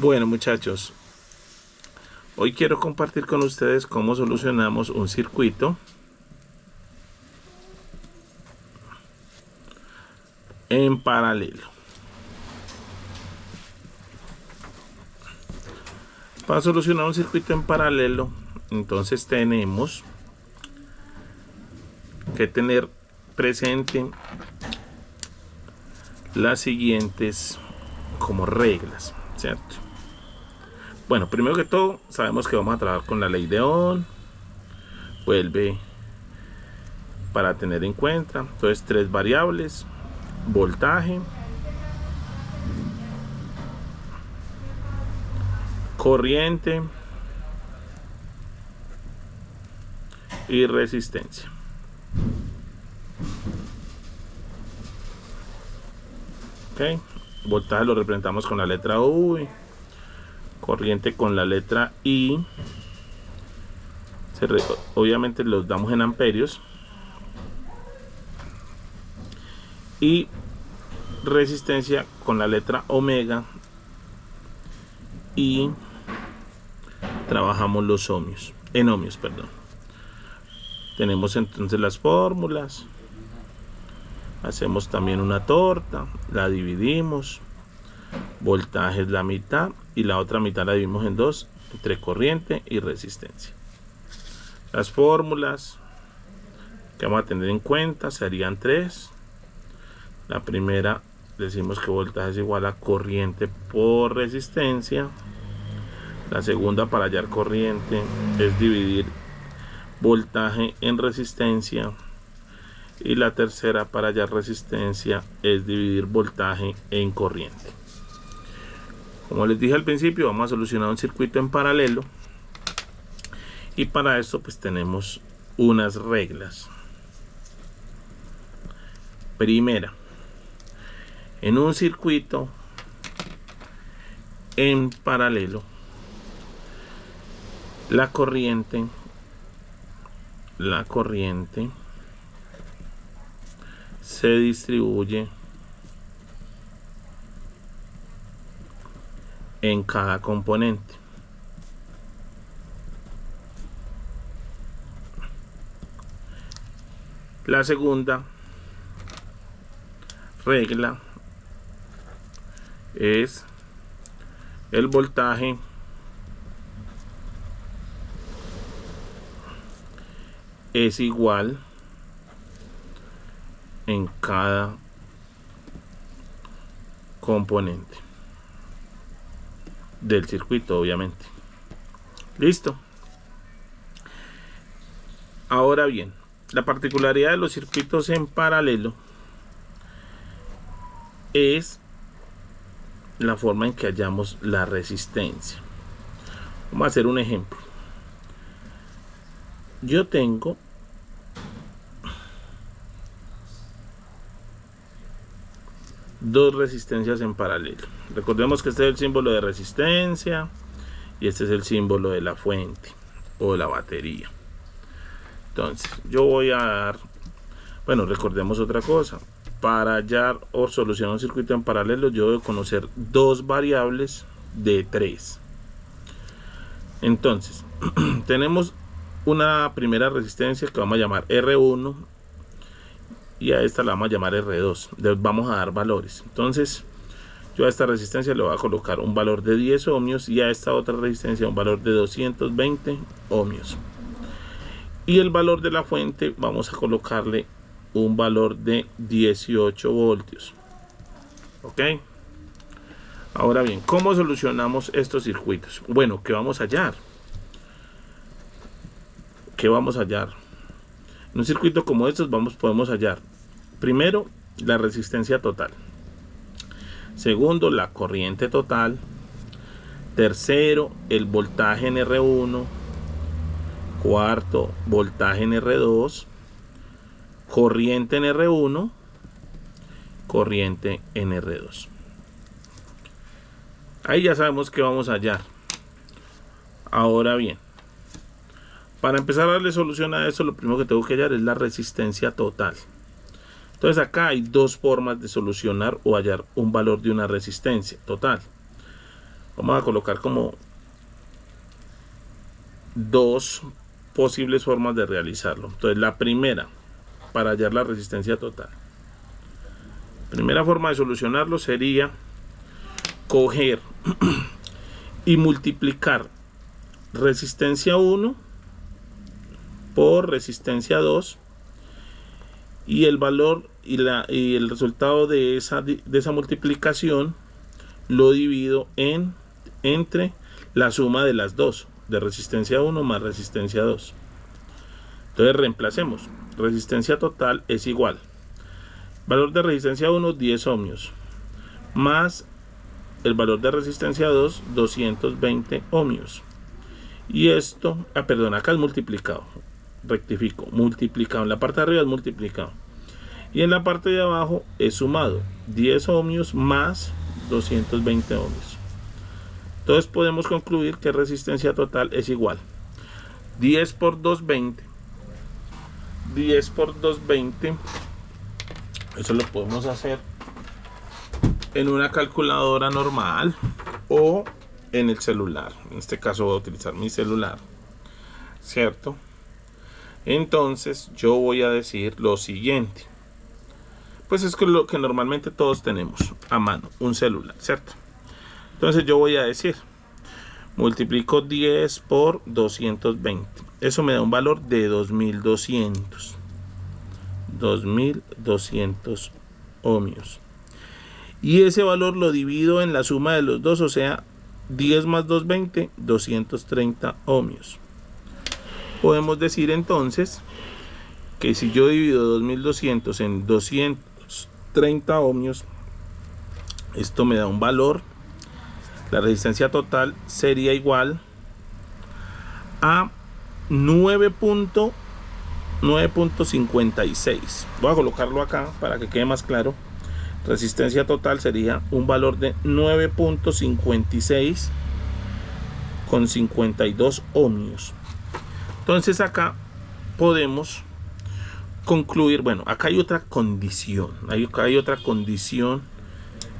Bueno, muchachos, hoy quiero compartir con ustedes cómo solucionamos un circuito en paralelo. Para solucionar un circuito en paralelo, entonces tenemos que tener presente las siguientes como reglas, ¿cierto? Bueno, primero que todo, sabemos que vamos a trabajar con la ley de Ohm. Vuelve para tener en cuenta. Entonces, tres variables: voltaje, corriente y resistencia. Ok, voltaje lo representamos con la letra V, corriente con la letra I. Obviamente los damos en amperios. Y resistencia con la letra omega, y trabajamos los ohmios, en ohmios, perdón. Tenemos entonces las fórmulas. Hacemos también una torta, la dividimos. Voltaje es la mitad y la otra mitad la dividimos en dos, entre corriente y resistencia. Las fórmulas que vamos a tener en cuenta serían tres. La primera, decimos que voltaje es igual a corriente por resistencia. La segunda, para hallar corriente, es dividir voltaje en resistencia. Y la tercera, para hallar resistencia, es dividir voltaje en corriente. Como les dije al principio, vamos a solucionar un circuito en paralelo. Y para esto pues tenemos unas reglas. Primera, en un circuito en paralelo, la corriente se distribuye en cada componente. La segunda regla es el voltaje es igual en cada componente del circuito, obviamente. Listo. Ahora bien, la particularidad de los circuitos en paralelo es la forma en que hallamos la resistencia. Vamos a hacer un ejemplo. Yo tengo dos resistencias en paralelo. Recordemos que este es el símbolo de resistencia y este es el símbolo de la fuente o de la batería. Entonces, yo voy a dar, bueno, recordemos otra cosa. Para hallar o solucionar un circuito en paralelo, yo debo conocer dos variables de tres. Entonces, tenemos una primera resistencia que vamos a llamar R1 y a esta la vamos a llamar R2. Les vamos a dar valores. Entonces, yo a esta resistencia le voy a colocar un valor de 10 ohmios y a esta otra resistencia un valor de 220 ohmios. Y el valor de la fuente vamos a colocarle un valor de 18 voltios. Ok. Ahora bien, ¿cómo solucionamos estos circuitos? Bueno, ¿qué vamos a hallar? ¿Qué vamos a hallar? En un circuito como estos podemos hallar primero la resistencia total, segundo la corriente total, tercero el voltaje en R1, cuarto voltaje en R2, corriente en R1, corriente en R2. Ahí ya sabemos que vamos a hallar. Ahora bien, para empezar a darle solución a eso, lo primero que tengo que hallar es la resistencia total. Entonces acá hay dos formas de solucionar o hallar un valor de una resistencia total. Vamos a colocar como dos posibles formas de realizarlo. Entonces la primera, para hallar la resistencia total. Primera forma de solucionarlo sería coger y multiplicar resistencia 1 por resistencia 2 y el valor y el resultado de esa multiplicación lo divido entre la suma de las dos, de resistencia 1 más resistencia 2. Entonces reemplacemos. Resistencia total es igual. Valor de resistencia 1, 10 ohmios. Más el valor de resistencia 2, 220 ohmios. Y esto, perdón, acá es multiplicado. Rectifico, multiplicado. En la parte de arriba es multiplicado. Y en la parte de abajo es sumado. 10 ohmios más 220 ohmios. Entonces podemos concluir que resistencia total es igual. 10 por 220. 10 por 220. Eso lo podemos hacer en una calculadora normal o en el celular. En este caso voy a utilizar mi celular, ¿cierto? Entonces yo voy a decir lo siguiente. Pues es lo que normalmente todos tenemos a mano, un celular, ¿cierto? Entonces yo voy a decir, multiplico 10 por 220. Eso me da un valor de 2200. 2200 ohmios. Y ese valor lo divido en la suma de los dos, o sea, 10 más 220, 230 ohmios. Podemos decir entonces que si yo divido 2200 en 230 ohmios, esto me da un valor. La resistencia total sería igual a 9.56. Voy a colocarlo acá para que quede más claro. Resistencia total sería un valor de 9.56 con 52 ohmios. Entonces acá podemos concluir, bueno, acá hay otra condición, hay otra condición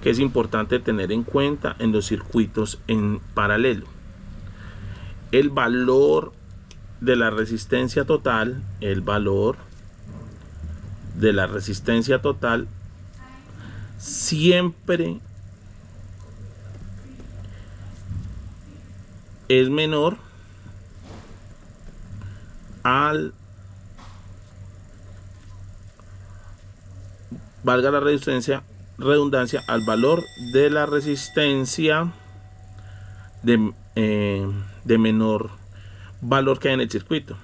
que es importante tener en cuenta en los circuitos en paralelo. El valor de la resistencia total, siempre es menor al, valga la redundancia, al valor de la resistencia de menor valor que hay en el circuito.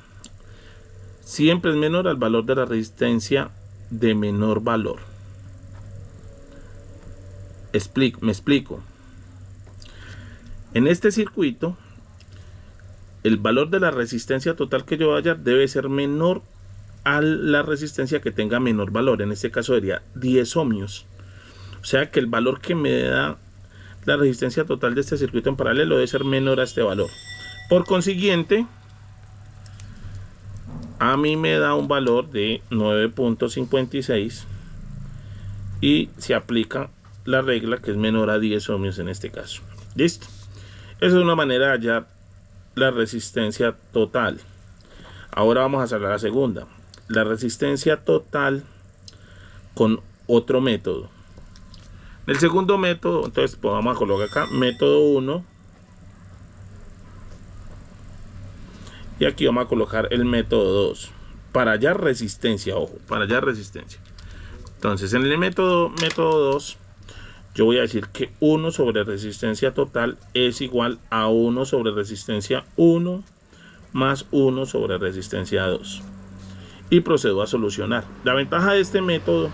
Siempre es menor al valor de la resistencia de menor valor. Me explico. En este circuito, el valor de la resistencia total que yo vaya debe ser menor a la resistencia que tenga menor valor. En este caso sería 10 ohmios. O sea que el valor que me da la resistencia total de este circuito en paralelo debe ser menor a este valor. Por consiguiente, a mí me da un valor de 9.56 y se aplica la regla que es menor a 10 ohmios en este caso. Listo. Esa es una manera de hallar la resistencia total. Ahora vamos a hacer la segunda. La resistencia total con otro método. El segundo método, entonces pues vamos a colocar acá método 1. Y aquí vamos a colocar el método 2. Para hallar resistencia, ojo, para hallar resistencia. Entonces en el método 2, yo voy a decir que 1 sobre resistencia total es igual a 1 sobre resistencia 1 más 1 sobre resistencia 2. Y procedo a solucionar. La ventaja de este método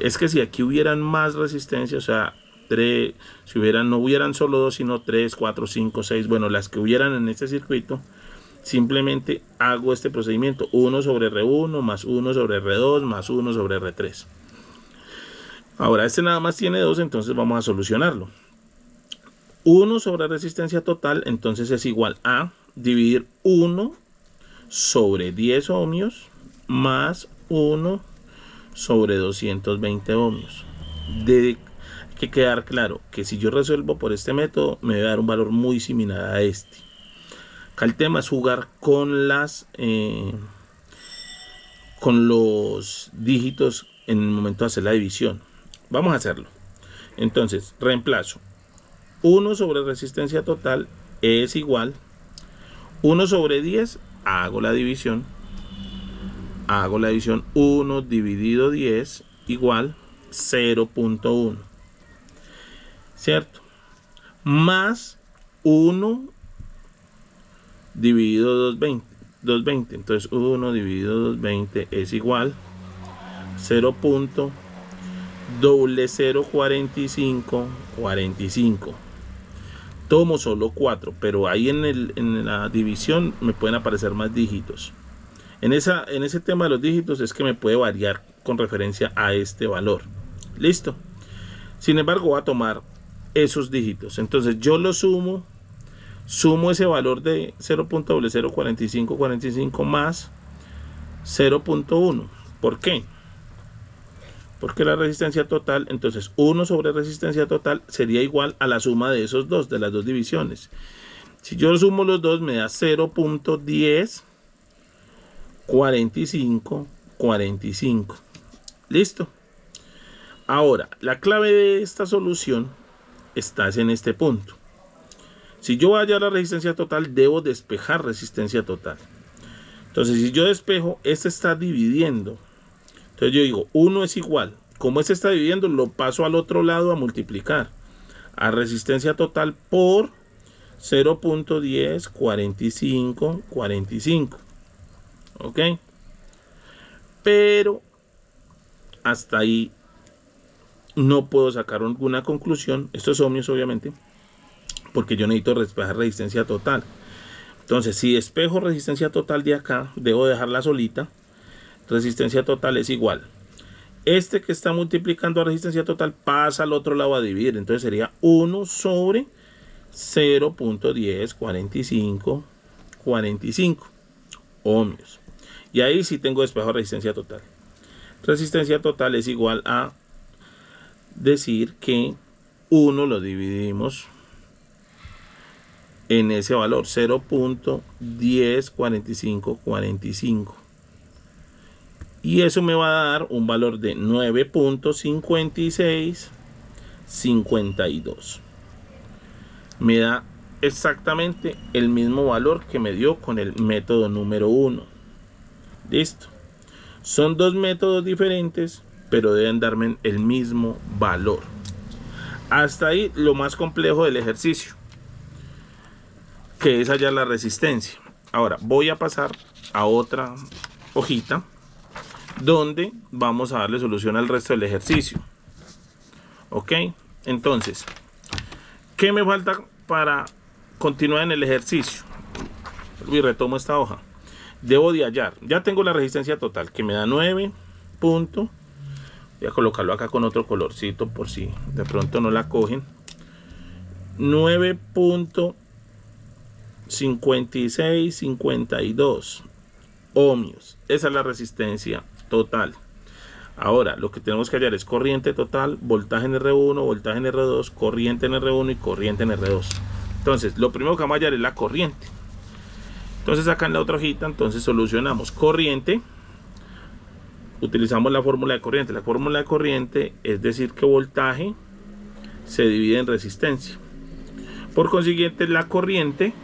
es que si aquí hubieran más resistencia, o sea, no hubieran solo 2, sino 3, 4, 5, 6, bueno, las que hubieran en este circuito, simplemente hago este procedimiento. 1 sobre R1 más 1 sobre R2 más 1 sobre R3. Ahora este nada más tiene 2, entonces vamos a solucionarlo. 1 sobre resistencia total, entonces es igual a dividir 1 sobre 10 ohmios más 1 sobre 220 ohmios. que quedar claro que si yo resuelvo por este método, me va a dar un valor muy similar a este. Acá el tema es jugar con con los dígitos en el momento de hacer la división. Vamos a hacerlo. Entonces, reemplazo. 1 sobre resistencia total es igual 1 sobre 10, hago la división. 1 dividido 10 igual 0.1. ¿Cierto? Más 1 dividido 220. Entonces 1 dividido 220 es igual 0.004545. Tomo solo 4, pero ahí en la división me pueden aparecer más dígitos. En ese tema de los dígitos es que me puede variar con referencia a este valor. Listo. Sin embargo, voy a tomar esos dígitos. Entonces yo lo sumo ese valor de 0.004545 más 0.1. ¿Por qué? Porque la resistencia total, entonces 1 sobre resistencia total sería igual a la suma de esos dos, de las dos divisiones. Si yo sumo los dos me da 0.104545. ¿Listo? Ahora, la clave de esta solución está en este punto. Si yo voy a hallar la resistencia total, debo despejar resistencia total. Entonces, si yo despejo, este está dividiendo. Entonces yo digo, 1 es igual. Como este está dividiendo, lo paso al otro lado a multiplicar. A resistencia total por 0.104545. ¿Ok? Pero hasta ahí no puedo sacar alguna conclusión. Esto es ohmios, obviamente, porque yo necesito despejar resistencia total. Entonces, si despejo resistencia total de acá, debo dejarla solita. Resistencia total es igual. Este que está multiplicando a resistencia total pasa al otro lado a dividir. Entonces sería 1 sobre 0.104545 ohmios. Y ahí sí tengo despejado resistencia total. Resistencia total es igual a decir que 1 lo dividimos en ese valor, 0.104545. Y eso me va a dar un valor de 9.5652. Me da exactamente el mismo valor que me dio con el método número 1. Listo. Son dos métodos diferentes, pero deben darme el mismo valor. Hasta ahí lo más complejo del ejercicio, que es hallar la resistencia. Ahora voy a pasar a otra hojita donde vamos a darle solución al resto del ejercicio. Ok, entonces, ¿qué me falta para continuar en el ejercicio? Y retomo esta hoja. Debo de hallar, ya tengo la resistencia total que me da 9. Voy a colocarlo acá con otro colorcito por si de pronto no la cogen. 9.5652 ohmios. Esa es la resistencia total. Ahora lo que tenemos que hallar es corriente total, voltaje en R1, voltaje en R2, corriente en R1 y corriente en R2. Entonces lo primero que vamos a hallar es la corriente. Entonces acá en la otra hojita, entonces solucionamos corriente. Utilizamos la fórmula de corriente. La fórmula de corriente es decir que voltaje se divide en resistencia. Por consiguiente la corriente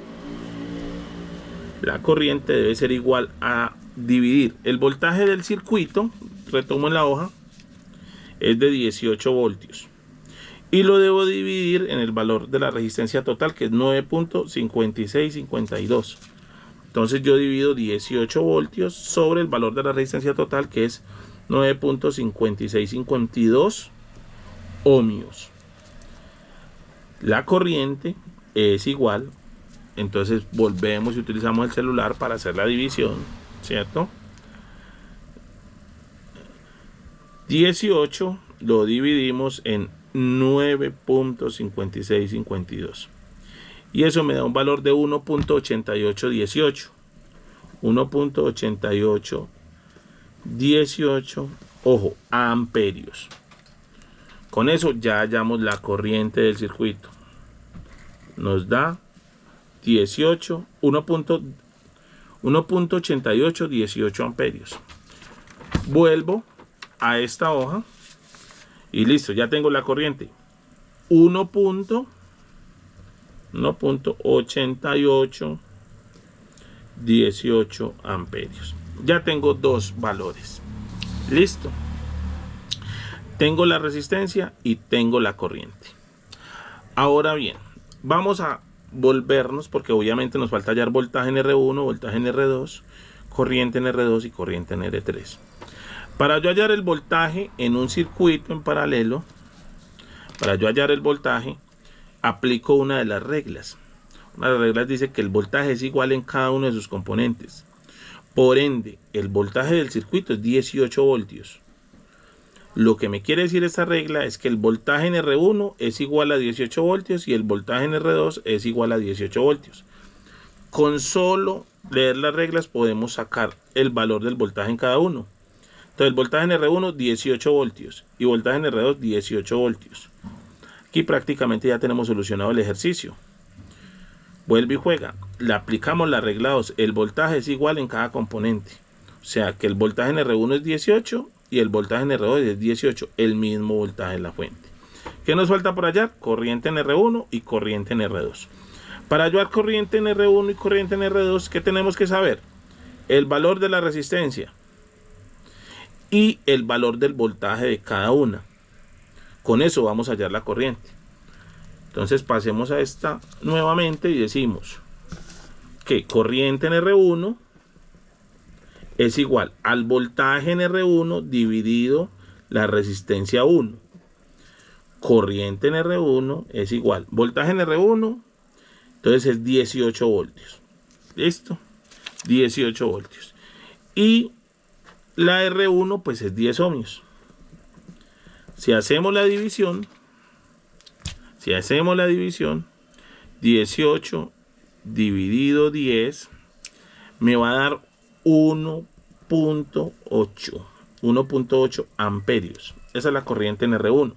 debe ser igual a dividir el voltaje del circuito, retomo en la hoja, es de 18 voltios. Y lo debo dividir en el valor de la resistencia total, que es 9.5652. Entonces yo divido 18 voltios sobre el valor de la resistencia total, que es 9.5652 ohmios. La corriente es igual, entonces volvemos y utilizamos el celular para hacer la división, ¿cierto? 18 lo dividimos en 9.5652. Y eso me da un valor de 1.8818. 1.8818, ojo, amperios. Con eso ya hallamos la corriente del circuito. Nos da 1.8818 amperios. Vuelvo a esta hoja y listo, ya tengo la corriente. 1.8818 amperios. Ya tengo dos valores. Listo. Tengo la resistencia y tengo la corriente. Ahora bien, vamos a volvernos, porque obviamente nos falta hallar voltaje en R1, voltaje en R2, corriente en R2 y corriente en R3. Para yo hallar el voltaje en un circuito en paralelo, para yo hallar el voltaje, aplico una de las reglas. Una de las reglas dice que el voltaje es igual en cada uno de sus componentes. Por ende, el voltaje del circuito es 18 voltios. Lo que me quiere decir esta regla es que el voltaje en R1 es igual a 18 voltios y el voltaje en R2 es igual a 18 voltios. Con solo leer las reglas podemos sacar el valor del voltaje en cada uno. Entonces el voltaje en R1 18 voltios y voltaje en R2 18 voltios. Aquí prácticamente ya tenemos solucionado el ejercicio. Vuelve y juega. Le aplicamos la regla 2. El voltaje es igual en cada componente. O sea que el voltaje en R1 es 18 y el voltaje en R2 es 18. El mismo voltaje en la fuente. ¿Qué nos falta por hallar? Corriente en R1 y corriente en R2. Para hallar corriente en R1 y corriente en R2, ¿qué tenemos que saber? El valor de la resistencia y el valor del voltaje de cada una. Con eso vamos a hallar la corriente. Entonces pasemos a esta nuevamente y decimos que corriente en R1 es igual al voltaje en R1 dividido la resistencia 1. Corriente en R1 es igual. Voltaje en R1, entonces es 18 voltios. ¿Listo? 18 voltios. Y la R1 pues es 10 ohmios. Si hacemos la división, 18 dividido 10 me va a dar 1.8 amperios. Esa es la corriente en R1.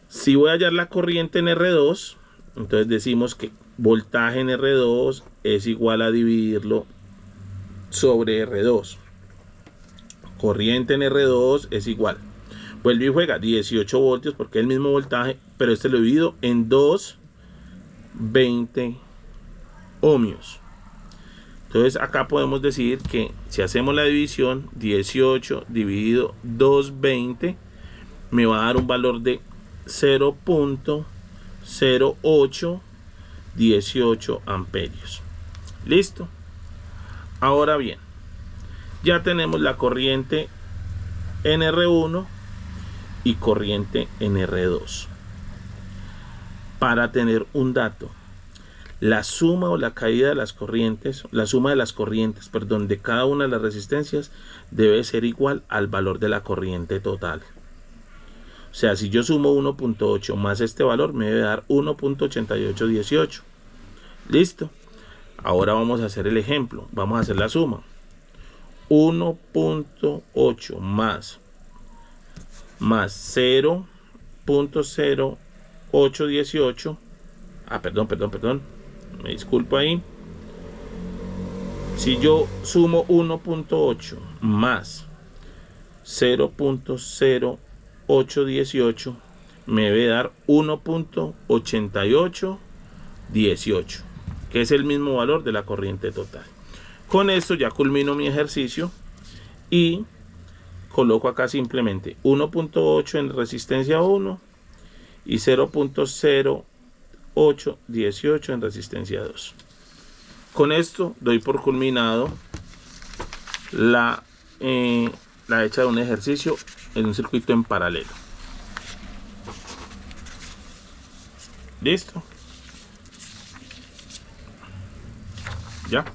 Si voy a hallar la corriente en R2, entonces decimos que voltaje en R2 es igual a dividirlo sobre R2. Corriente en R2 es igual. Vuelve y juega 18 voltios porque es el mismo voltaje, pero este lo divido en 220 ohmios. Entonces acá podemos decir que si hacemos la división, 18 dividido 220 me va a dar un valor de 0.0818 amperios. ¿Listo? Ahora bien, ya tenemos la corriente en R1 y corriente en R2. Para tener un dato, la suma o la caída de las corrientes, de cada una de las resistencias debe ser igual al valor de la corriente total. O sea, si yo sumo 1.8 más este valor, me debe dar 1.8818. ¿Listo? Ahora vamos a hacer el ejemplo. Vamos a hacer la suma. 1.8 más 0.0818. Perdón. Me disculpo ahí. Si yo sumo 1.8 más 0.0818, me debe dar 1.8818, que es el mismo valor de la corriente total. Con esto ya culmino mi ejercicio y coloco acá simplemente 1.8 en resistencia 1 y 0.0818 en resistencia 2. Con esto doy por culminado la hecha de un ejercicio en un circuito en paralelo. ¿Listo? ¿Ya?